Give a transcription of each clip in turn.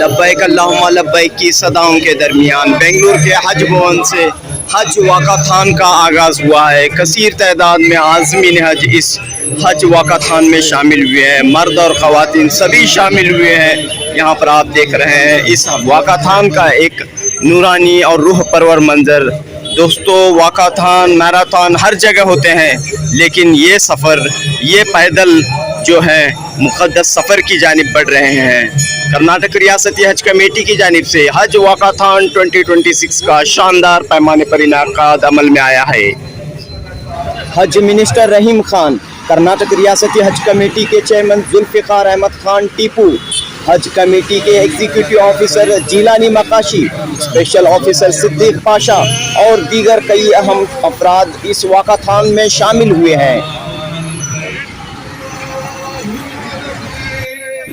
लब्बैक अल्लाहुम्मा लब्बैक की सदाओं के दरमियान बेंगलुरु के हज भवन से हज वाकाथान का आगाज़ हुआ है। कसीर तादाद में आज़मीन हज इस हज वाकाथान में शामिल हुए हैं। मर्द और ख़वातीन सभी शामिल हुए हैं। यहाँ पर आप देख रहे हैं इस वाकाथान का एक नूरानी और रूह परवर मंजर। दोस्तों, वाकाथान मैराथन हर जगह होते हैं, लेकिन ये सफ़र ये पैदल जो है मुक़द्दस सफ़र की जानिब बढ़ रहे हैं। कर्नाटक रियासती हज कमेटी की जानिब से हज वाकाथान 2026 का शानदार पैमाने पर इनाकाद अमल में आया है। हज मिनिस्टर रहीम खान, कर्नाटक रियासती हज कमेटी के चेयरमैन जुल्फ़िकार अहमद खान टीपू, हज कमेटी के executive officer Jilani Makashi, special officer Siddiq Pasha और दीगर कई अहम अफराद इस वाकाथान में शामिल हुए हैं।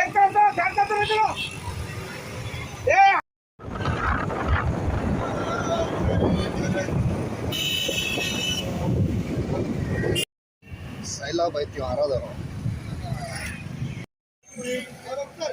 एक तरफ से चलो सैलाब ಐತಿ ಆರಾಧನ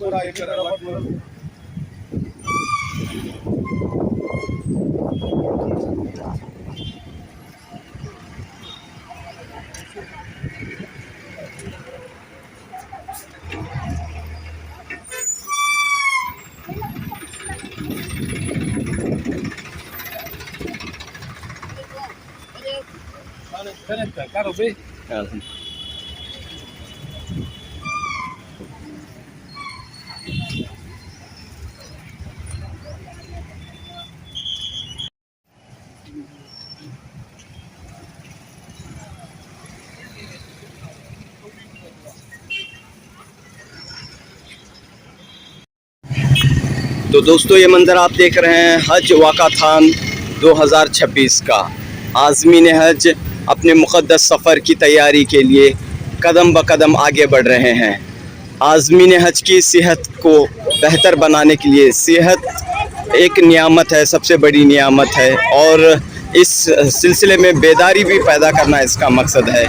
पूरा एक Claro, ve. तो दोस्तों ये मंज़र आप देख रहे हैं हज वाकाथान 2026 का। आज़मीन हज अपने मुक़द्दस सफ़र की तैयारी के लिए कदम ब कदम आगे बढ़ रहे हैं। आज़मीन हज की सेहत को बेहतर बनाने के लिए, सेहत एक नियामत है, सबसे बड़ी नियामत है, और इस सिलसिले में बेदारी भी पैदा करना इसका मकसद है।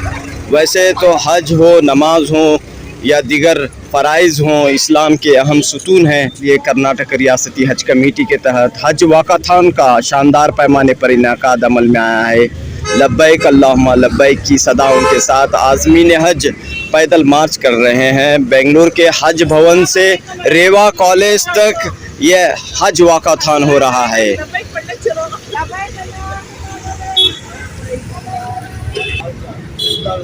वैसे तो हज हो, नमाज हो या दीगर फ़राइज़ हों, इस्लाम के अहम सुतून हैं। ये कर्नाटक रियासती हज कमेटी के तहत हज वाकाथान का शानदार पैमाने पर इनेकाद अमल में आया है। लब्बैक अल्लाहुम्मा लब्बैक की सदाओं के साथ आज़मीन हज पैदल मार्च कर रहे हैं। बेंगलुरु के हज भवन से रेवा कॉलेज तक ये हज वाकाथान हो रहा है।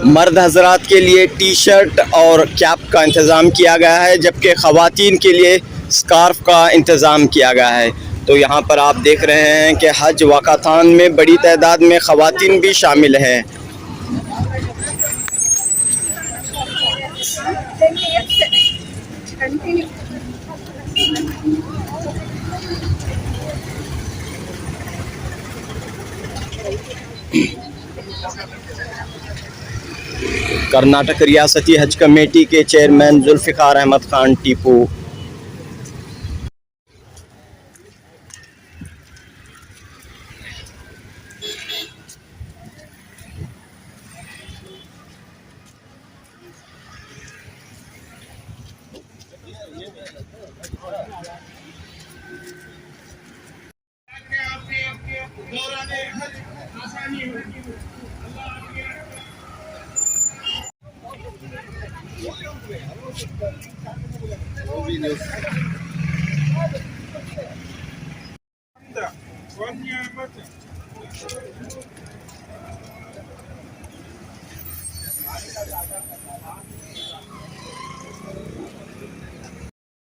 मर्द हजरात के लिए टी शर्ट और कैप का इंतज़ाम किया गया है, जबकि ख़वातीन के लिए स्कार्फ का इंतज़ाम किया गया है। तो यहाँ पर आप देख रहे हैं कि हज वाकाथान में बड़ी तादाद में ख़वातीन भी शामिल हैं। कर्नाटक रियासती हज कमेटी के चेयरमैन जुल्फ़िकार अहमद खान टीपू।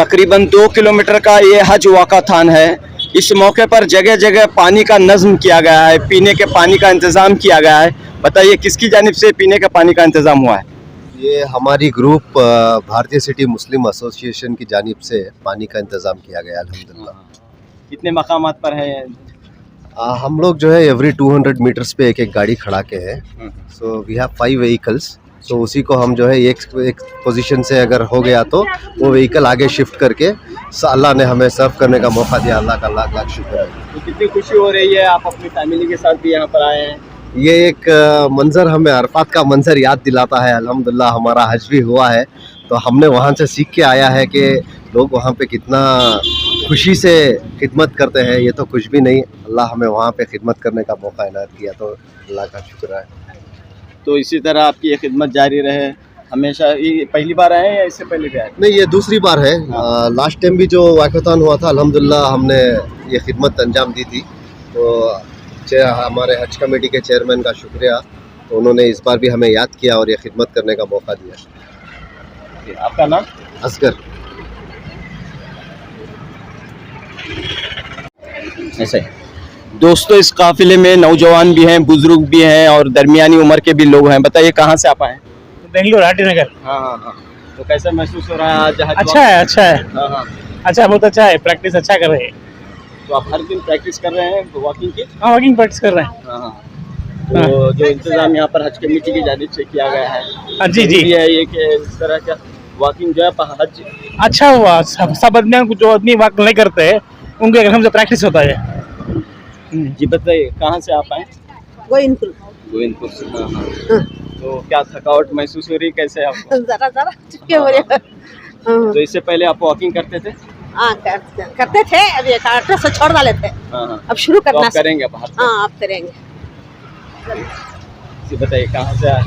तकरीबन 2 किलोमीटर का ये हज वाकाथान है। इस मौके पर जगह जगह पानी का नज़्म किया गया है, पीने के पानी का इंतज़ाम किया गया है। बताइए किसकी जानिब से पीने के पानी का इंतज़ाम हुआ है? ये हमारी ग्रुप भारतीय सिटी मुस्लिम एसोसिएशन की जानिब से पानी का इंतज़ाम किया गया अल्हम्दुलिल्लाह। कितने मकामात पर है? हम लोग जो है एवरी 200 मीटर्स पे एक एक गाड़ी खड़ा के हैं। So we have 5 vehicles. तो उसी को हम जो है एक पोजीशन से अगर हो गया तो वो व्हीकल आगे शिफ्ट करके अल्लाह ने हमें सर्व करने का मौका दिया। अल्लाह का लाख लाख शुक्र है। तो कितनी खुशी हो रही है, आप अपनी फैमिली के साथ भी यहाँ पर आए हैं? ये एक मंज़र हमें अरफात का मंज़र याद दिलाता है। अल्हम्दुलिल्लाह हमारा हज भी हुआ है, तो हमने वहाँ से सीख के आया है कि लोग वहाँ पे कितना खुशी से खिदमत करते हैं। ये तो कुछ भी नहीं, अल्लाह हमें वहाँ पे खिदमत करने का मौका इनायत किया, तो अल्लाह का शुक्र है। तो इसी तरह आपकी ये खिदमत जारी रहे हमेशा। ये पहली बार आए हैं या इससे पहले भी आए? नहीं, ये दूसरी बार है। लास्ट टाइम भी जो वाकथान हुआ था अल्हम्दुलिल्लाह हमने ये खिदमत अंजाम दी थी। तो हमारे हज कमेटी के चेयरमैन का शुक्रिया, तो उन्होंने इस बार भी हमें याद किया और ये खिदमत करने का मौका दिया। आपका नाम? असगर। ऐसे दोस्तों, इस काफिले में नौजवान भी हैं, बुजुर्ग भी हैं और दरमियानी उम्र के भी लोग हैं। बताइए कहाँ से आप आए? बेंगलोर आरटी नगर। हाँ। तो कैसा महसूस हो रहा है आज? अच्छा है, अच्छा है। हाँ। अच्छा, बहुत अच्छा है। प्रैक्टिस अच्छा कर रहे हैं। तो आप हर दिन प्रैक्टिस कर रहे हैं वॉकिंग की? हाँ, वॉकिंग प्रैक्टिस कर रहे हैं। हाँ। तो जो इंतजाम यहाँ पर हज कमेटी की जानिब से किया गया है, जी है ये कि इस तरह का वॉकिंग जो है हज अच्छा हुआ। सब आदमी जो आदमी वॉक नहीं करते हैं उनके एकदम से प्रैक्टिस होता है। जी बताइए कहाँ से आप आए? गोविंदपुर से। हाँ। तो क्या थकावट महसूस हो रही, कैसे आपको? जरा चुपके हो रहे। तो इससे पहले आप वॉकिंग करते थे? हाँ, करते थे। अभी डॉक्टर से छोड़ डाले थे। हाँ। अब शुरू करना। तो करेंगे आप? हाँ, आप करेंगे। जी बताइए कहाँ से आए?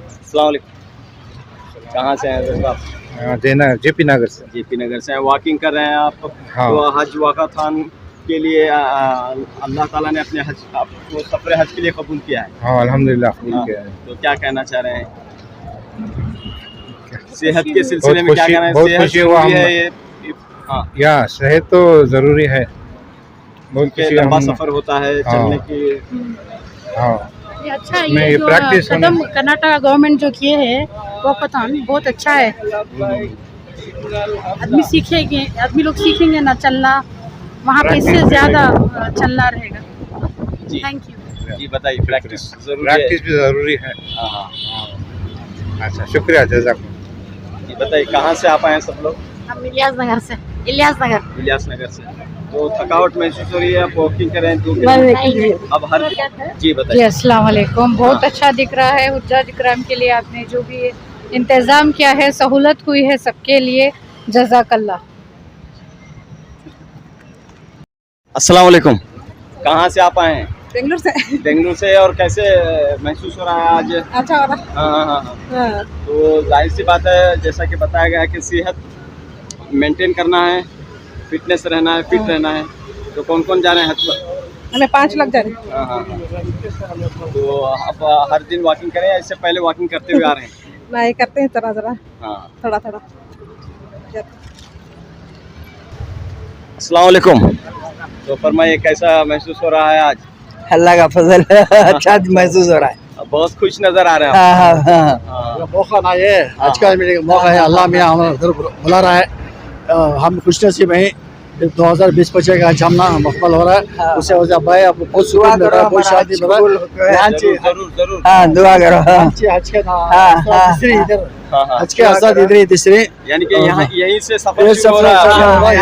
अस्सलाम वालेकुम। कहाँ से आए आप? जेपी नगर से। जेपी नगर से वॉकिंग कर रहे हैं आप? हाँ। तो हज वाकाथान के लिए अल्लाह ताला ने अपने हज आपको सफर हज के लिए कबूल किया है। हाँ अल्हम्दुलिल्लाह कबूल हाँ। किया है। तो क्या कहना चाह रहे हैं सेहत के सिलसिले में? क्या कहना है? बहुत खुशी हुआ सेहत है ये? हाँ, या सेहत तो ज़रूरी है। बहुत खुशी लंबा सफर होता है चलने की। हाँ ये अच्छा है। नहीं, ये जो प्रैक्टिस कदम कर्नाटक गवर्नमेंट जो किए है वाकाथान बहुत अच्छा है। आदमी लोग सीखेंगे ना चलना, वहाँ पे इससे ज़्यादा चलना रहेगा। जी। Thank you. जी बताइए प्रैक्टिस जरूरी है? प्रैक्टिस भी ज़रूरी है। हाँ। अच्छा शुक्रिया जज़ाक। जी बताइए कहाँ से आप आए सब लोग? हम इलियास नगर से। इलियास नगर से। तो थकावट महसूस हो रही है? आप वॉकिंग कर रहे हैं? तो अब हर जी बताइए। अस्सलाम वालेकुम। बहुत हाँ। अच्छा दिख रहा है। हुज्जाज इकराम के लिए आपने जो भी इंतज़ाम किया है, सहूलत हुई है सबके लिए, जज़ाकल्लाह। अस्सलाम वालेकुम। कहाँ से आप आए हैं? बेंगलोर से। बेंगलुरु से। और कैसे महसूस हो रहा है आज? अच्छा हो रहा। हाँ। तो जाहिर सी बात है, जैसा कि बताया गया है कि सेहत मेंटेन करना है, फिटनेस रहना है, फिट रहना है। तो कौन कौन जा रहे हैं हज पर? हमें 5 लोग जा रहे हैं। हाँ। तो आप हर दिन वॉकिंग करें या इससे पहले वॉकिंग करते हुए आ रहे हैं? नहीं, करते हैं जरा हाँ। थोड़ा। अस्सलाम वालेकुम। तो फरमाइए कैसा महसूस हो रहा है आज? अल्लाह का फजल अच्छा महसूस हो रहा है। बहुत खुश नजर आ रहे हैं आप। हाँ। मौका ना ये आज का मिलेगा मौका है। अल्लाह मियाँ हमारा घर बुला रहा है। हम खुशनसीब हैं। 2020-25 का जमना मुकम्मल हो रहा है। उससे वजह भाई आप बहुत सुकून मिल रहा है, बहुत शांति मिल रहा है। जरूर। हाँ दुआ करो। हज के तीसरी इधर हज के आजाद इधर तीसरी यानी कि यहाँ यहीं से सफर शुरू हो रहा है।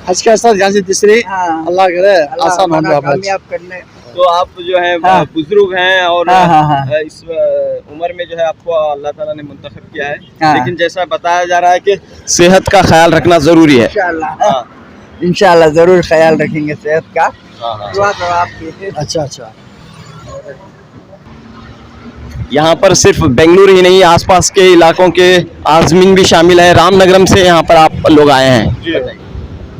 हज के आजाद यहाँ से तीसरी। अल्लाह करे आसान होगा कामयाब करने। तो आप जो है हाँ। बुजुर्ग हैं और हाँ। इस उम्र में जो है आपको अल्लाह ताला ने मुंतखब किया है। हाँ। लेकिन जैसा बताया जा रहा है कि सेहत का ख्याल रखना जरूरी है। हाँ। इंशाल्लाह जरूर ख्याल रखेंगे सेहत का। हाँ। दुआ करो आपकी। अच्छा। यहाँ पर सिर्फ बेंगलुरु ही नहीं, आसपास के इलाकों के आज़मीन भी शामिल है। रामनगरम से यहाँ पर आप लोग आए हैं?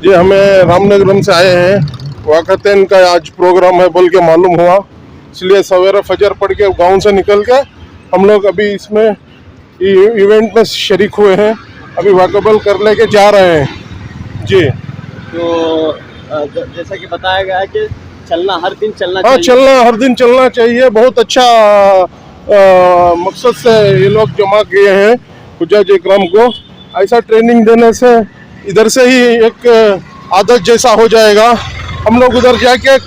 जी हमें रामनगरम से आए हैं। वाकतन का आज प्रोग्राम है बोल के मालूम हुआ, इसलिए सवेरे फजर पढ़ के गाँव से निकल के हम लोग अभी इसमें इवेंट में शरीक हुए हैं। अभी वॉकेबल कर लेके जा रहे हैं जी। तो जैसा कि बताया गया है कि चलना हर दिन चलना हाँ, चाहिए। चलना हर दिन चलना चाहिए। बहुत अच्छा मकसद से ये लोग जमा किए हैं हुज्जाज इकराम को। ऐसा ट्रेनिंग देने से इधर से ही एक आदत जैसा हो जाएगा, हम लोग उधर जाके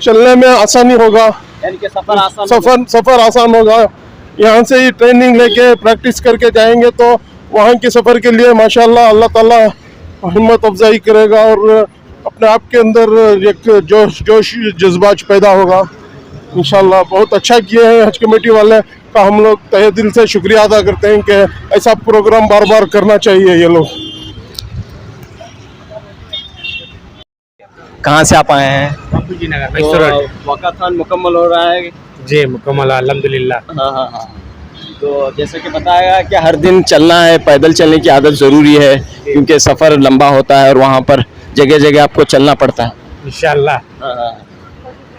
चलने में आसानी होगा, यानी कि सफर आसान होगा। सफर आसान होगा। यहाँ से ही ट्रेनिंग लेके प्रैक्टिस करके जाएंगे तो वहाँ के सफर के लिए माशाल्लाह अल्लाह ताला हिम्मत अफजाई करेगा और अपने आप के अंदर एक जोश जज्बात पैदा होगा इंशाल्लाह। बहुत अच्छा किए हैं हज कमेटी वाले का, हम लोग तहे दिल से शुक्रिया अदा करते हैं कि ऐसा प्रोग्राम बार बार करना चाहिए। ये लोग कहाँ से आप आए हैं? बापूजी नगर तो मैसूर रोड। वाकाथान मुकम्मल हो रहा है। जी मुकम्मल अल्हम्दुलिल्लाह। हाँ। तो जैसे कि बताया गया कि हर दिन चलना है, पैदल चलने की आदत ज़रूरी है क्योंकि सफ़र लंबा होता है और वहाँ पर जगह जगह आपको चलना पड़ता है। इंशाल्लाह हाँ।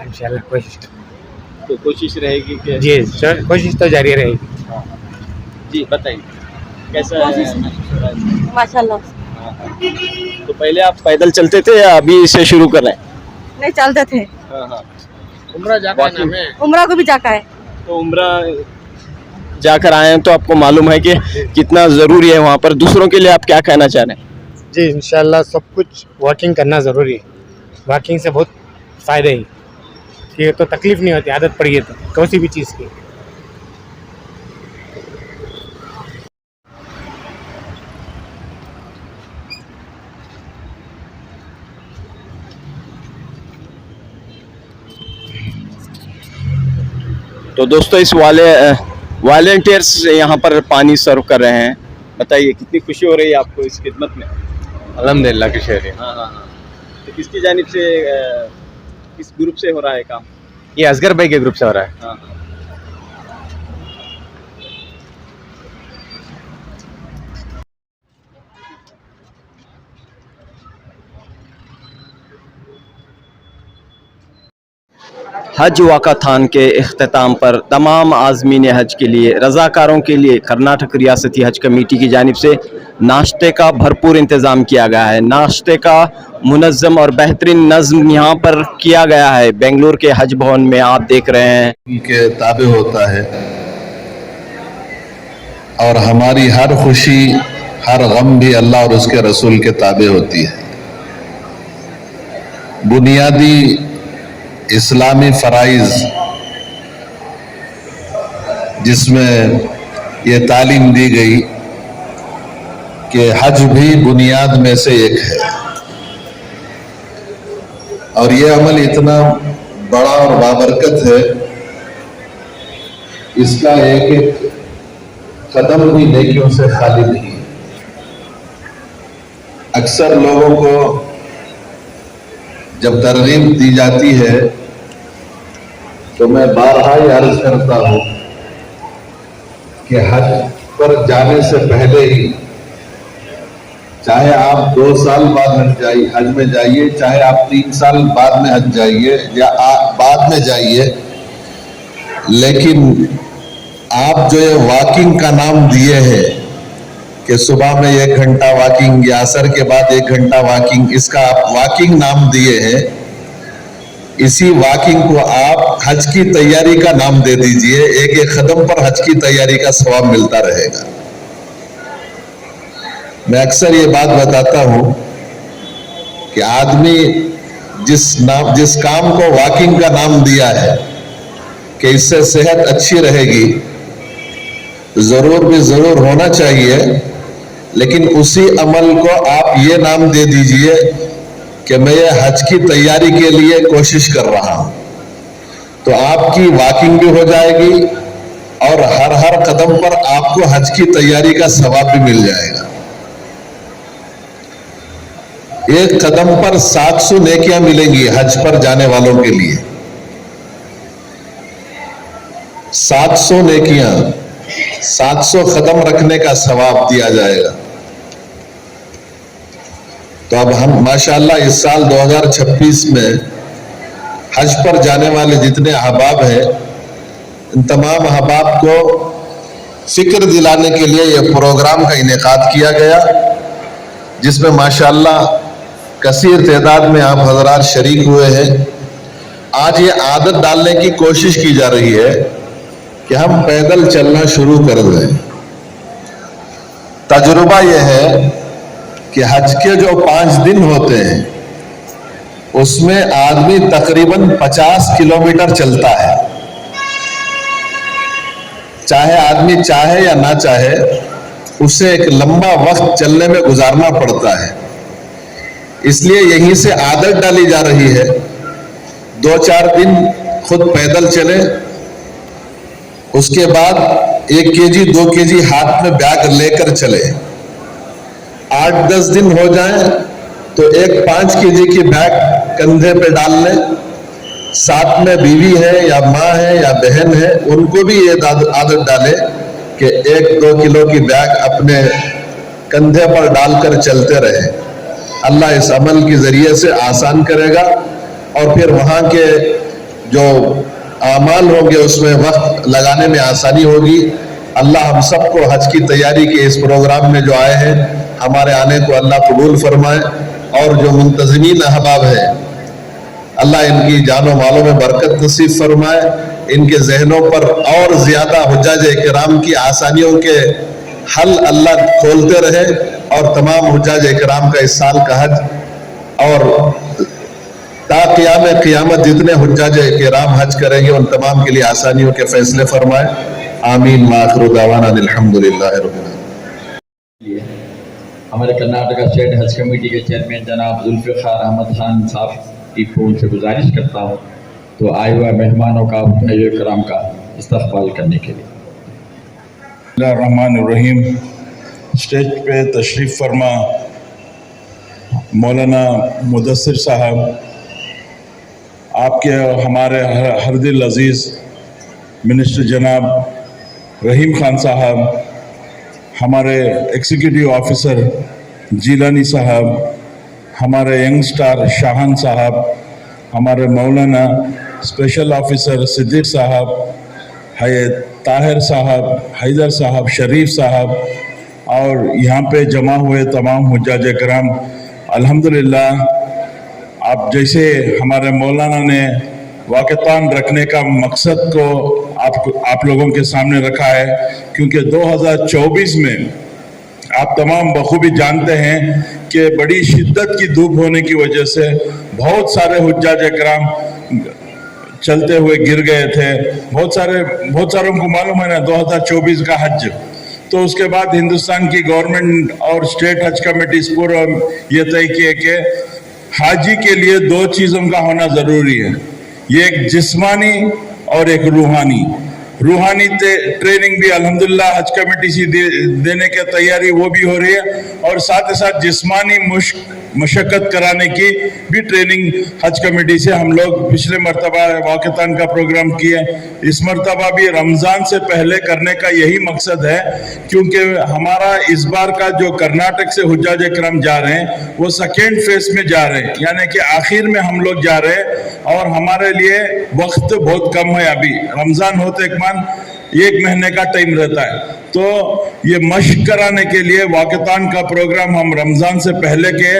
इंशाल्लाह कोशिश तो कोशिश रहेगी कि जी कोशिश तो जारी रहेगी। जी बताइए कैसा है? माशाल्लाह। तो पहले आप पैदल चलते थे या अभी इसे शुरू कर रहे हैं? नहीं चलते थे, उम्रा को भी जाका है। तो उम्रा जाकर आए हैं तो आपको मालूम है कि कितना ज़रूरी है वहाँ पर। दूसरों के लिए आप क्या कहना चाह रहे हैं? जी इंशाल्लाह सब कुछ वॉकिंग करना ज़रूरी है। वॉकिंग से बहुत फ़ायदे हैं कि तो तकलीफ़ नहीं होती, आदत पड़ी है तो किसी भी चीज़ की। तो दोस्तों इस वॉलेंटियर्स यहाँ पर पानी सर्व कर रहे हैं। बताइए कितनी खुशी हो रही है आपको इस खिदमत में? अल्हम्दुलिल्लाह की शेर है। हाँ। तो किसकी जानिब से किस ग्रुप से हो रहा है काम? ये असगर भाई के ग्रुप से हो रहा है। हाँ। हज वाकाथान के इख्तिताम पर तमाम आज़मीन हज के लिए रज़ाकारों के लिए कर्नाटक रियासती हज कमेटी की जानिब से नाश्ते का भरपूर इंतज़ाम किया गया है। नाश्ते का मुनज़्ज़म और बेहतरीन नज़्म यहाँ पर किया गया है बेंगलुरु के हज भवन में। आप देख रहे हैं के ताबे होता है और हमारी हर खुशी हर गम भी अल्लाह और उसके रसूल के ताबे होती है। बुनियादी इस्लामी फ़राइज़ जिसमें ये तालीम दी गई कि हज भी बुनियाद में से एक है और ये अमल इतना बड़ा और बाबरकत है, इसका एक एक कदम भी नेकियों से खाली नहीं है। अक्सर लोगों को जब तरगीब दी जाती है तो मैं बारहा ही अर्ज करता हूं कि हज पर जाने से पहले ही, चाहे आप 2 साल बाद हज में जाइए, चाहे आप 3 साल बाद में हज जाइए या बाद में जाइए, लेकिन आप जो ये वॉकिंग का नाम दिए हैं कि सुबह में 1 घंटा वॉकिंग या असर के बाद 1 घंटा वॉकिंग, इसका आप वॉकिंग नाम दिए हैं, इसी वॉकिंग को आप हज की तैयारी का नाम दे दीजिए। एक एक कदम पर हज की तैयारी का सवाब मिलता रहेगा। मैं अक्सर ये बात बताता हूं कि आदमी जिस काम को वॉकिंग का नाम दिया है कि इससे सेहत अच्छी रहेगी, जरूर होना चाहिए, लेकिन उसी अमल को आप ये नाम दे दीजिए कि मैं ये हज की तैयारी के लिए कोशिश कर रहा हूं, तो आपकी वॉकिंग भी हो जाएगी और हर कदम पर आपको हज की तैयारी का सवाब भी मिल जाएगा। एक कदम पर 700 नेकियां मिलेंगी हज पर जाने वालों के लिए। 700 नेकियां, 700 कदम रखने का सवाब दिया जाएगा। तो अब हम माशाअल्लाह इस साल 2026 में हज पर जाने वाले जितने अहबाब हैं, इन तमाम अहबाब को फिक्र दिलाने के लिए यह प्रोग्राम का इनेकाद किया गया, जिसमें माशाअल्लाह कसीर तादाद में आप हजरात शरीक हुए हैं। आज ये आदत डालने की कोशिश की जा रही है कि हम पैदल चलना शुरू कर दें। तजुर्बा यह है कि हज के जो 5 दिन होते हैं उसमें आदमी तकरीबन 50 किलोमीटर चलता है। चाहे आदमी चाहे या ना चाहे, उसे एक लंबा वक्त चलने में गुजारना पड़ता है। इसलिए यहीं से आदत डाली जा रही है 2-4 दिन खुद पैदल चले, उसके बाद 1 केजी 2 केजी हाथ में बैग लेकर चले। 8-10 दिन हो जाए तो एक 5 केजी की बैग कंधे पे डाल लें। साथ में बीवी है या माँ है या बहन है, उनको भी ये आदत डाले कि 1-2 किलो की बैग अपने कंधे पर डालकर चलते रहे। अल्लाह इस अमल के जरिए से आसान करेगा और फिर वहाँ के जो आमाल होंगे उसमें वक्त लगाने में आसानी होगी। अल्लाह हम सबको हज की तैयारी के इस प्रोग्राम में जो आए हैं, हमारे आने को अल्लाह कबूल फरमाए, और जो मुंतज़मीन अहबाब है अल्लाह इनकी जानो मालों में बरकत नसीब फरमाए, इनके जहनों पर और ज्यादा हुज्जाज इकराम की आसानियों के हल अल्लाह खोलते रहे, और तमाम हुज्जाज इकराम का इस साल का हज और क़यामत जितने हुज्जाज इकराम हज करेंगे उन तमाम के लिए आसानियों के फैसले फरमाए। आमीन। माखिरु दावाना अल्हम्दुलिल्लाहि रब्बिल आलमीन। हमारे कर्नाटका स्टेट हज कमेटी के चेयरमैन जनाब जुल्फ़िकार अहमद खान साहब की उनसे गुजारिश करता हूँ तो आए हुए मेहमानों का कराम का इस्तक़बाल करने के लिए। रहमानुर्रहीम। स्टेज पे तशरीफ़ फरमा मौलाना मुदस्सिर साहब, आपके हमारे हरदिल अज़ीज़ मिनिस्टर जनाब रहीम खान साहब, हमारे एग्जीक्यूटिव ऑफिसर जीलानी साहब, हमारे यंग स्टार शाहान साहब, हमारे मौलाना स्पेशल ऑफिसर सिद्दीक साहब, ताहिर साहब, हैदर साहब, शरीफ साहब, और यहाँ पे जमा हुए तमाम हुज्जाज कराम, अल्हम्दुलिल्लाह आप जैसे हमारे मौलाना ने वाक़तान रखने का मकसद को आप लोगों के सामने रखा है, क्योंकि 2024 में आप तमाम बखूबी जानते हैं कि बड़ी शिद्दत की धूप होने की वजह से बहुत सारे हुज्जाज इकराम चलते हुए गिर गए थे। बहुत सारों को मालूम है ना 2024 का हज। तो उसके बाद हिंदुस्तान की गवर्नमेंट और स्टेट हज कमेटीज पूरा ये तय किए कि हाजी के लिए 2 चीज़ों का होना ज़रूरी है, ये एक जिस्मानी और एक रूहानी। रूहानी ट्रेनिंग भी अल्हम्दुलिल्लाह हज कमेटी से देने की तैयारी वो भी हो रही है, और साथ ही साथ जिस्मानी मशक्क़त कराने की भी ट्रेनिंग हज कमेटी से हम लोग पिछले मरतबा वाक़तान का प्रोग्राम किए। इस मरतबा भी रमज़ान से पहले करने का यही मकसद है, क्योंकि हमारा इस बार का जो कर्नाटक से हुज्जाज इकराम जा रहे हैं वो सेकेंड फेज में जा रहे हैं, यानी कि आखिर में हम लोग जा रहे हैं, और हमारे लिए वक्त बहुत कम है। अभी रमज़ान होते एक 1 महीने का टाइम रहता है, तो ये मश्क कराने के लिए वाक़तान का प्रोग्राम हम रमज़ान से पहले के,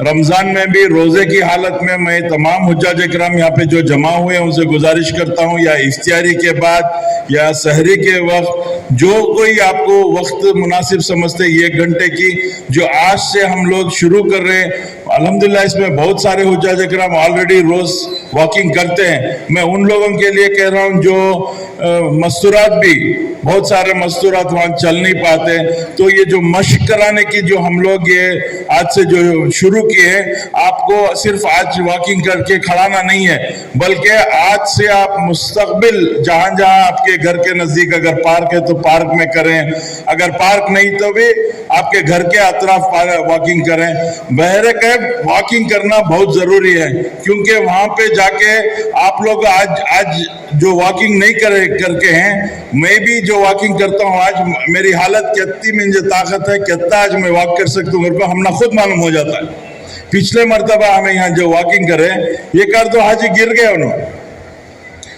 रमज़ान में भी रोज़े की हालत में मैं तमाम हुज्जाज इकराम यहाँ पे जो जमा हुए हैं उनसे गुजारिश करता हूँ, या इफ्तियारी के बाद या सहरी के वक्त, जो कोई आपको वक्त मुनासिब समझते 1 घंटे की जो आज से हम लोग शुरू कर रहे हैं। अल्हम्दुलिल्लाह इसमें बहुत सारे हुज्जाज इकराम ऑलरेडी रोज़ वॉकिंग करते हैं। मैं उन लोगों के लिए कह रहा हूँ जो मस्तूरात भी, बहुत सारे मस्तूरात वहाँ चल नहीं पाते, तो ये जो मश्क कराने की जो हम लोग ये आज से जो शुरू किए हैं, आपको सिर्फ आज वॉकिंग करके खड़ाना नहीं है, बल्कि आज से आप मुस्तकबिल जहाँ जहाँ आपके घर के नज़दीक अगर पार्क है तो पार्क में करें, अगर पार्क नहीं तो भी आपके घर के अतराफ वॉकिंग करें। बहरकैफ वॉकिंग करना बहुत ज़रूरी है, क्योंकि वहाँ पे जाके आप लोग आज जो वॉकिंग नहीं करके हैं, मैं भी जो वॉकिंग करता हूँ आज मेरी हालत कितनी मुझे ताकत है, कितना आज मैं वॉक कर सकता हूँ, मेरे को हमने खुद मालूम हो जाता है। पिछले मरतबा हमें यहाँ जो वॉकिंग करे ये कर दो हाजी गिर गए उन्होंने,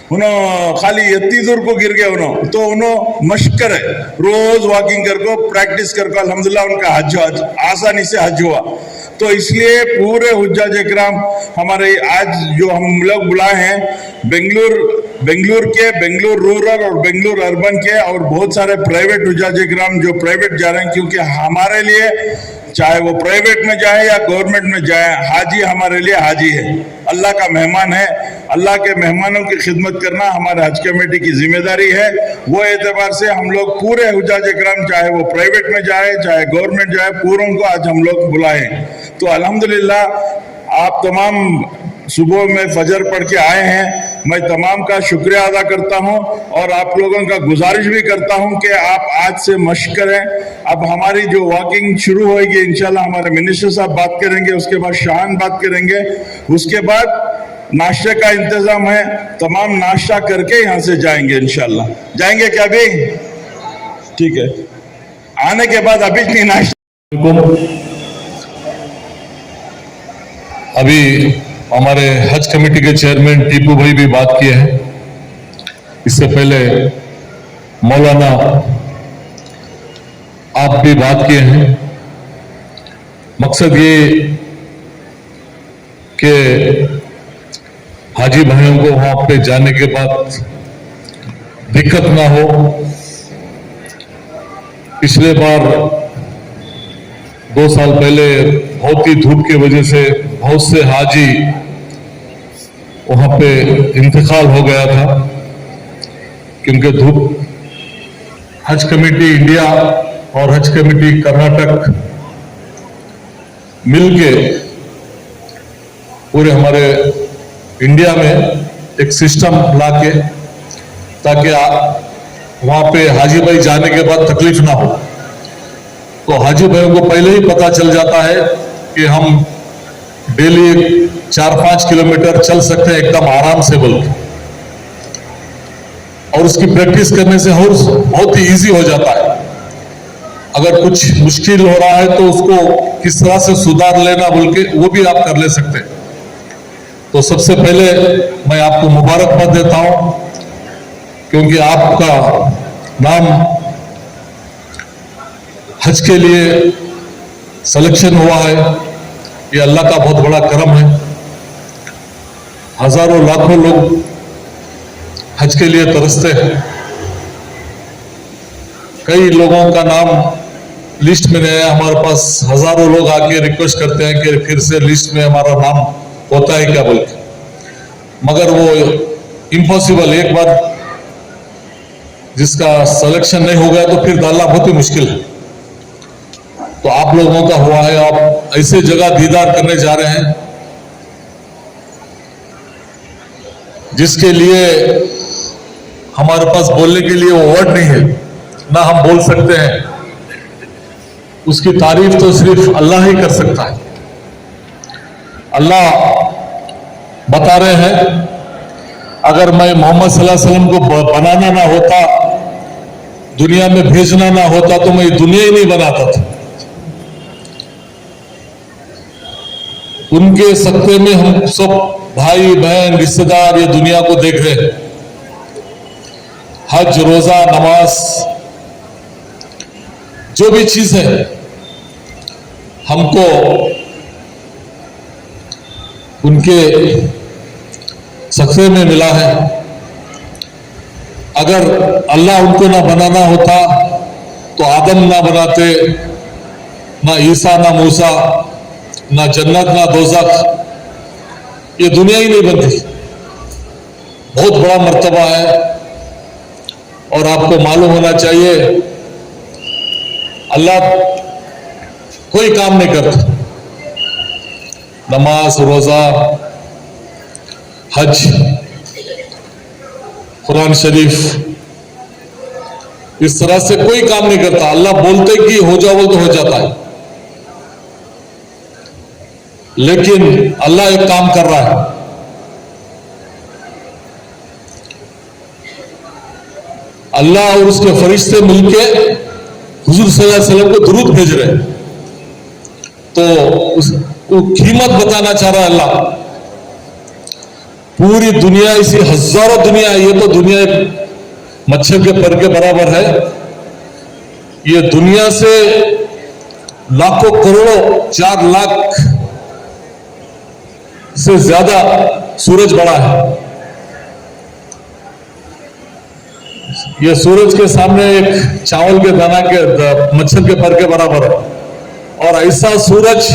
उन्होंने खाली इतनी दूर को गिर गए उन्होंने तो उन्होंने मशक करे रोज वॉकिंग कर को प्रैक्टिस कर को अल्हम्दुलिल्लाह उनका हज आसानी से हज हुआ। तो इसलिए पूरे हुज्जाज इकराम हमारे आज जो हम लोग बुलाए हैं बेंगलुरु के, बेंगलुरु रूरल और बेंगलुरु अर्बन के और बहुत सारे प्राइवेट हुज्जाज इकराम जो प्राइवेट जा रहे हैं, क्योंकि हमारे लिए चाहे वो प्राइवेट में जाए या गवर्नमेंट में जाए, हाजी हमारे लिए हाजी है, अल्लाह का मेहमान है। अल्लाह के मेहमानों की खिदमत करना हमारे हज कमेटी की जिम्मेदारी है। वो एतबार से हम लोग पूरे हुज्जाज इकराम चाहे वो प्राइवेट में जाए चाहे गवर्नमेंट जाए, पूरों को आज हम लोग बुलाए। तो अल्हम्दुलिल्लाह आप तमाम सुबह में फजर पढ़ के आए हैं, मैं तमाम का शुक्रिया अदा करता हूं और आप लोगों का गुजारिश भी करता हूं कि आप आज से मशक करें। अब हमारी जो वॉकिंग शुरू होगी इंशाल्लाह हमारे मिनिस्टर साहब बात करेंगे, उसके बाद शाहान बात करेंगे, उसके बाद नाश्ते का इंतजाम है, तमाम नाश्ता करके यहाँ से जाएंगे इंशाल्लाह। जाएंगे क्या अभी? ठीक है, आने के बाद अभी नहीं नाश्ता। अभी हमारे हज कमेटी के चेयरमैन टीपू भाई भी बात किए हैं, इससे पहले मौलाना आप भी बात किए हैं। मकसद ये कि हाजी भाइयों को वहां पे जाने के बाद दिक्कत ना हो। पिछले बार 2 साल पहले बहुत ही धूप की वजह से बहुत से हाजी वहां पे इंतकाल हो गया था, क्योंकि धूप। हज कमेटी इंडिया और हज कमेटी कर्नाटक मिलके पूरे हमारे इंडिया में एक सिस्टम लाके, ताकि वहां पे हाजी भाई जाने के बाद तकलीफ ना हो। तो हाजी भाइयों को पहले ही पता चल जाता है कि हम डेली 4-5 किलोमीटर चल सकते हैं एकदम आराम से बोल के, और उसकी प्रैक्टिस करने से और बहुत ही इजी हो जाता है। अगर कुछ मुश्किल हो रहा है तो उसको किस तरह से सुधार लेना बोल के वो भी आप कर ले सकते हैं। तो सबसे पहले मैं आपको मुबारकबाद देता हूं, क्योंकि आपका नाम हज के लिए सिलेक्शन हुआ है, ये अल्लाह का बहुत बड़ा करम है। हजारों लाखों लोग हज के लिए तरसते हैं। कई लोगों का नाम लिस्ट में नहीं है, हमारे पास हजारों लोग आके रिक्वेस्ट करते हैं कि फिर से लिस्ट में हमारा नाम होता है क्या बोल के, मगर वो इम्पॉसिबल। एक बार जिसका सिलेक्शन नहीं हो गया तो फिर डालना बहुत ही मुश्किल है। तो आप लोगों का हुआ है, आप ऐसे जगह दीदार करने जा रहे हैं जिसके लिए हमारे पास बोलने के लिए वो वर्ड नहीं है, ना हम बोल सकते हैं। उसकी तारीफ तो सिर्फ अल्लाह ही कर सकता है। अल्लाह बता रहे हैं, अगर मैं मोहम्मद सल्लल्लाहु अलैहि वसल्लम को बनाना ना होता, दुनिया में भेजना ना होता, तो मैं दुनिया ही नहीं बनाता था। उनके सत्ते में हम सब भाई बहन रिश्तेदार ये दुनिया को देख रहे हैं। हज, रोजा, नमाज, जो भी चीज है हमको उनके सत्ते में मिला है। अगर अल्लाह उनको ना बनाना होता तो आदम ना बनाते, ना ईसा, ना मूसा, ना जन्नत, ना दोज़ख, ये दुनिया ही नहीं बनती। बहुत बड़ा मर्तबा है। और आपको मालूम होना चाहिए, अल्लाह कोई काम नहीं करता। नमाज, रोजा, हज, कुरान शरीफ, इस तरह से कोई काम नहीं करता। अल्लाह बोलते कि हो जाओ बोल तो हो जाता है, लेकिन अल्लाह एक काम कर रहा है। अल्लाह और उसके फरिश्ते मिलके हुजूर सल्लल्लाहु अलैहि वसल्लम को दुरूद भेज रहे हैं। तो उसको कीमत बताना चाह रहा है अल्लाह। पूरी दुनिया, इसी हजारों दुनिया, ये तो दुनिया एक मच्छर के पर के बराबर है। ये दुनिया से लाखों करोड़ों 4 लाख से ज्यादा सूरज बड़ा है। ये सूरज के सामने एक चावल के दाना के मच्छर के पर के बराबर है। और ऐसा सूरज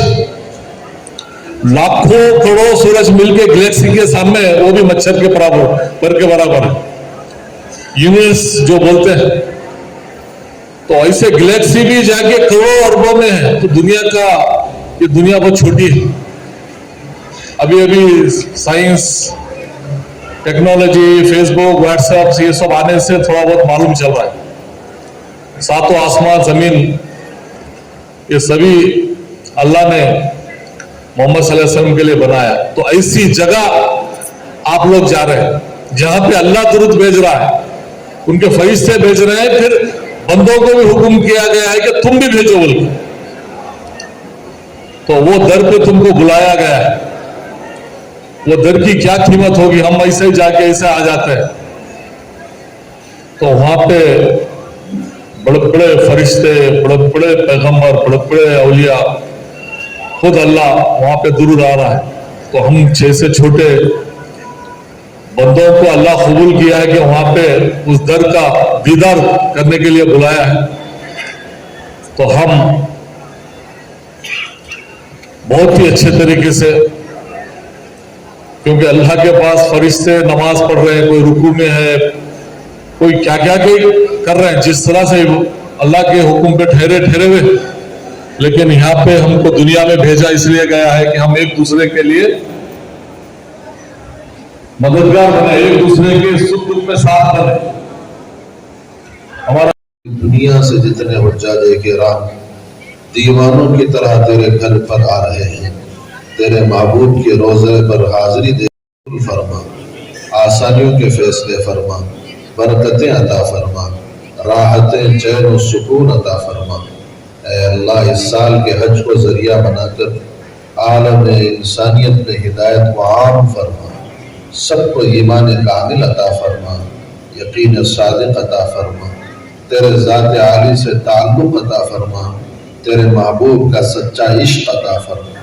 लाखों करोड़ों सूरज मिलके गैलेक्सी के सामने वो भी मच्छर के पर के बराबर है, यूनिवर्स जो बोलते हैं। तो ऐसे गैलेक्सी भी जाके करोड़ों अरबों में है। तो ये दुनिया बहुत छोटी है। अभी अभी साइंस, टेक्नोलॉजी, फेसबुक, व्हाट्सएप ये सब आने से थोड़ा बहुत मालूम चल रहा है। सातों आसमान, जमीन, ये सभी अल्लाह ने मोहम्मद सल्लल्लाहु अलैहि वसल्लम के लिए बनाया। तो ऐसी जगह आप लोग जा रहे हैं जहां पे अल्लाह दुरूद भेज रहा है, उनके फरिश्ते भेज रहे हैं, फिर बंदों को भी हुक्म किया गया है कि तुम भी भेजो बोल। तो वो दर पे तुमको बुलाया गया है। वो दर की क्या कीमत होगी, हम ऐसे ही जाके ऐसे आ जाते हैं। तो वहां पे बड़े बड़े फरिश्ते, बड़े बड़े पैगंबर, बड़े बड़े औलिया, खुद अल्लाह वहां पे दुरूद आ रहा है। तो हम जैसे छोटे बंदों को अल्लाह कबूल किया है कि वहां पे उस दर का दीदार करने के लिए बुलाया है। तो हम बहुत ही अच्छे तरीके से, क्योंकि अल्लाह के पास फरिश्ते नमाज पढ़ रहे हैं, कोई रुकू में है, कोई क्या क्या कर रहे हैं, जिस तरह से अल्लाह के हुक्म पे ठहरे हुए। लेकिन यहाँ पे हमको दुनिया में भेजा इसलिए गया है कि हम एक दूसरे के लिए मददगार बने, एक दूसरे के सुख दुख में साथ बने। हमारा दुनिया से जितने हुज्जाजे किराम दीवानों की तरह तेरे घर पर आ रहे हैं, तेरे महबूब के रोजे पर हाजिरी दे फरमा, आसानियों के फैसले फरमा, बरकतें अता फरमा, राहतें, चैन और सुकून अता फरमा। ऐ अल्लाह, इस साल के हज को जरिया बनाकर आलम इंसानियत में हिदायत को आम फरमा, सबको ईमान कामिल अता फरमा, यकीन सादिक अता फरमा, तेरे ज़ात आली से ताल्लुक़ अता फरमा, तेरे महबूब का सच्चा इश्क अता फरमा,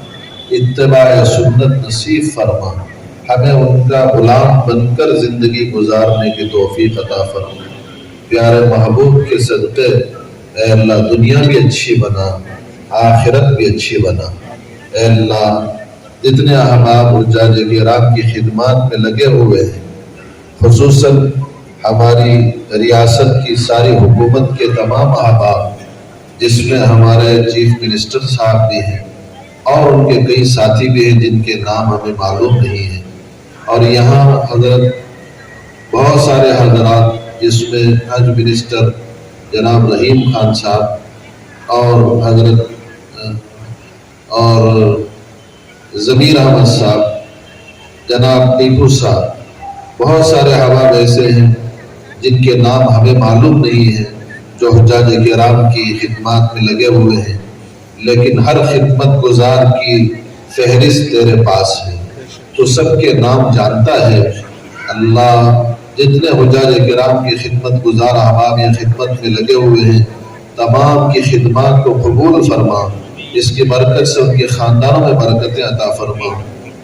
इत्तिबा सुन्नत नसीब फरमा, हमें उनका गुलाम बनकर जिंदगी गुजारने की तौफीक अता फरमा। प्यारे महबूब के सदक़े ऐ अल्लाह दुनिया भी अच्छी बना, आखिरत भी अच्छी बना। ऐ अल्लाह, जितने अहबाब हुज्जाज किराम की खिदमत में लगे हुए हैं, खुसूसन हमारी रियासत की सारी हुकूमत के तमाम अहबाब, जिसमें हमारे चीफ मिनिस्टर साहब भी हैं और उनके कई साथी भी हैं जिनके नाम हमें मालूम नहीं है, और यहाँ हजरत बहुत सारे हजरात, जिसमें हज मिनिस्टर जनाब रहीम खान साहब और हजरत और ज़मीर अहमद साहब, जनाब टीपू साहब, बहुत सारे अहबाब ऐसे हैं जिनके नाम हमें मालूम नहीं है, जो हुज्जाज किराम की खिदमत में लगे हुए हैं। लेकिन हर खिदमत गुजार की फहरिस्त तेरे पास है, तो सबके नाम जानता है। अल्लाह, जितने हुज्जाज किराम की खिदमत गुजार अहबाब ये खिदमत में लगे हुए हैं, तमाम की खिदमत को कबूल फरमा, इसकी बरकत से उनके ख़ानदानों में बरकतें अता फरमा।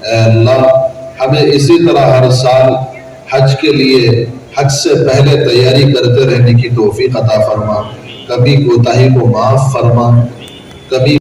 ऐ अल्लाह, हमें इसी तरह हर साल हज के लिए हज से पहले तैयारी करते रहने की तौफीक अता फरमा, कभी कोताही को माफ़ फरमा, कभी